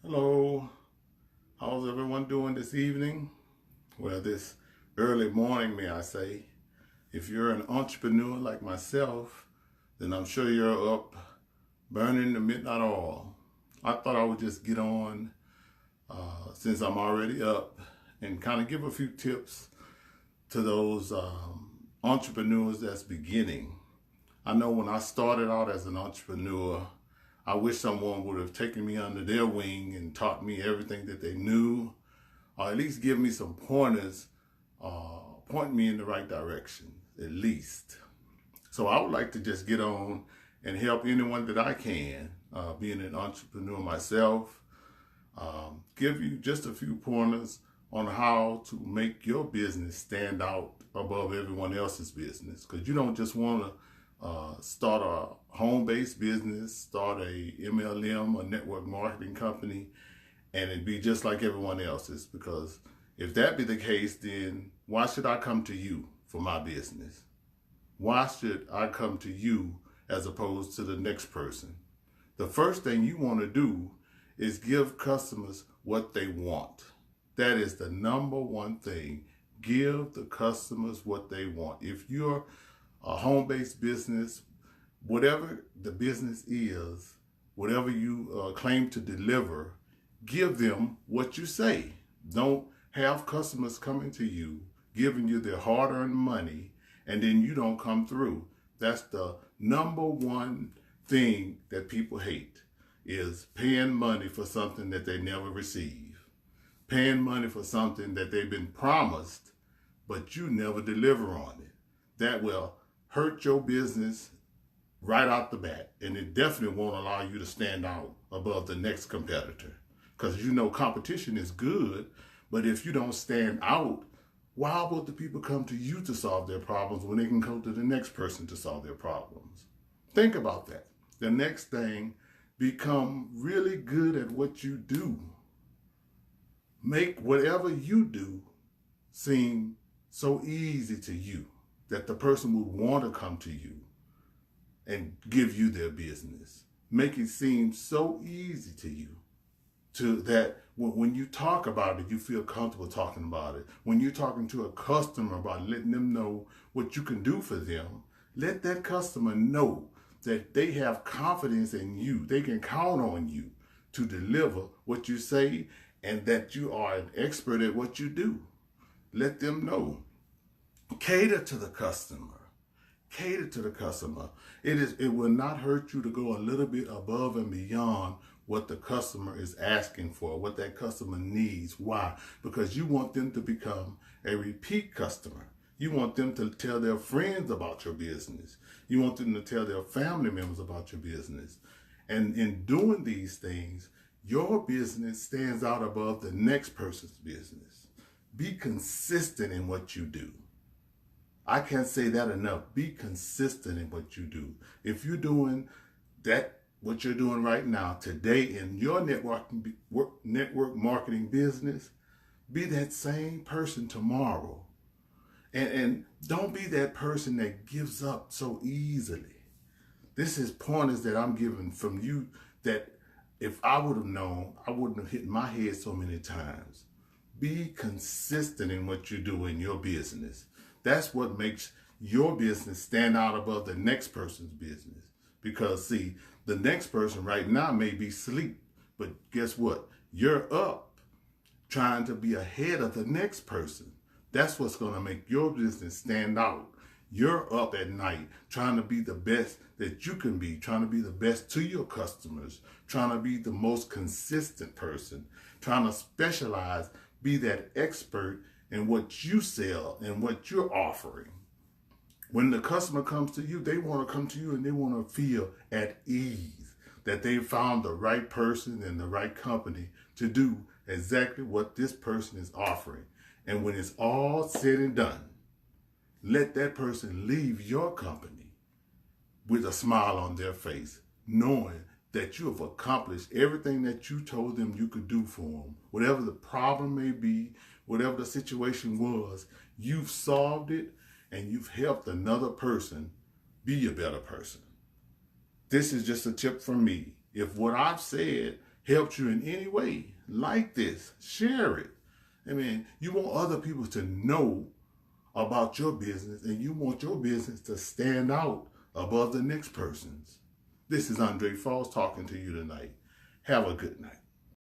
Hello, how's everyone doing this evening? Well, this early morning, may I say. If you're an entrepreneur like myself, then I'm sure you're up burning the midnight oil. I thought I would just get on, since I'm already up, and kind of give a few tips to those entrepreneurs that's beginning. I know when I started out as an entrepreneur, I wish someone would have taken me under their wing and taught me everything that they knew, or at least give me some pointers, point me in the right direction, at least. So I would like to just get on and help anyone that I can, being an entrepreneur myself, give you just a few pointers on how to make your business stand out above everyone else's business. Because you don't just want to start a home-based business, start a MLM, a network marketing company, and it be just like everyone else's. Because if that be the case, then why should I come to you for my business? Why should I come to you as opposed to the next person? The first thing you want to do is give customers what they want. That is the number one thing. Give the customers what they want. If you're a home-based business, whatever the business is, whatever you claim to deliver, give them what you say. Don't have customers coming to you, giving you their hard-earned money, and then you don't come through. That's the number one thing that people hate, is paying money for something that they never receive. Paying money for something that they've been promised, but you never deliver on it. That will hurt your business right out the bat, and it definitely won't allow you to stand out above the next competitor. Because you know competition is good, but if you don't stand out, why would the people come to you to solve their problems when they can go to the next person to solve their problems? Think about that. The next thing, become really good at what you do. Make whatever you do seem so easy to you that the person would want to come to you and give you their business. Make it seem so easy to you to that when you talk about it, you feel comfortable talking about it. When you're talking to a customer about letting them know what you can do for them, let that customer know that they have confidence in you. They can count on you to deliver what you say and that you are an expert at what you do. Let them know. Cater to the customer. Cater to the customer. It will not hurt you to go a little bit above and beyond what the customer is asking for, what that customer needs. Why? Because you want them to become a repeat customer. You want them to tell their friends about your business. You want them to tell their family members about your business. And in doing these things, your business stands out above the next person's business. Be consistent in what you do. I can't say that enough. Be consistent in what you do. If you're doing that, what you're doing right now, today in your network marketing business, be that same person tomorrow. And don't be that person that gives up so easily. This is pointers that I'm giving from you that if I would have known, I wouldn't have hit my head so many times. Be consistent in what you do in your business. That's what makes your business stand out above the next person's business. Because see, the next person right now may be asleep, but guess what? You're up trying to be ahead of the next person. That's what's going to make your business stand out. You're up at night trying to be the best that you can be, trying to be the best to your customers, trying to be the most consistent person, trying to specialize, be that expert in what you sell and what you're offering. When the customer comes to you, they want to come to you and they want to feel at ease that they found the right person and the right company to do exactly what this person is offering. And when it's all said and done, let that person leave your company with a smile on their face, knowing that you have accomplished everything that you told them you could do for them. Whatever the problem may be, whatever the situation was, you've solved it and you've helped another person be a better person. This is just a tip from me. If what I've said helped you in any way, like this, share it. I mean, you want other people to know about your business, and you want your business to stand out above the next person's. This is Andre Falls talking to you tonight. Have a good night.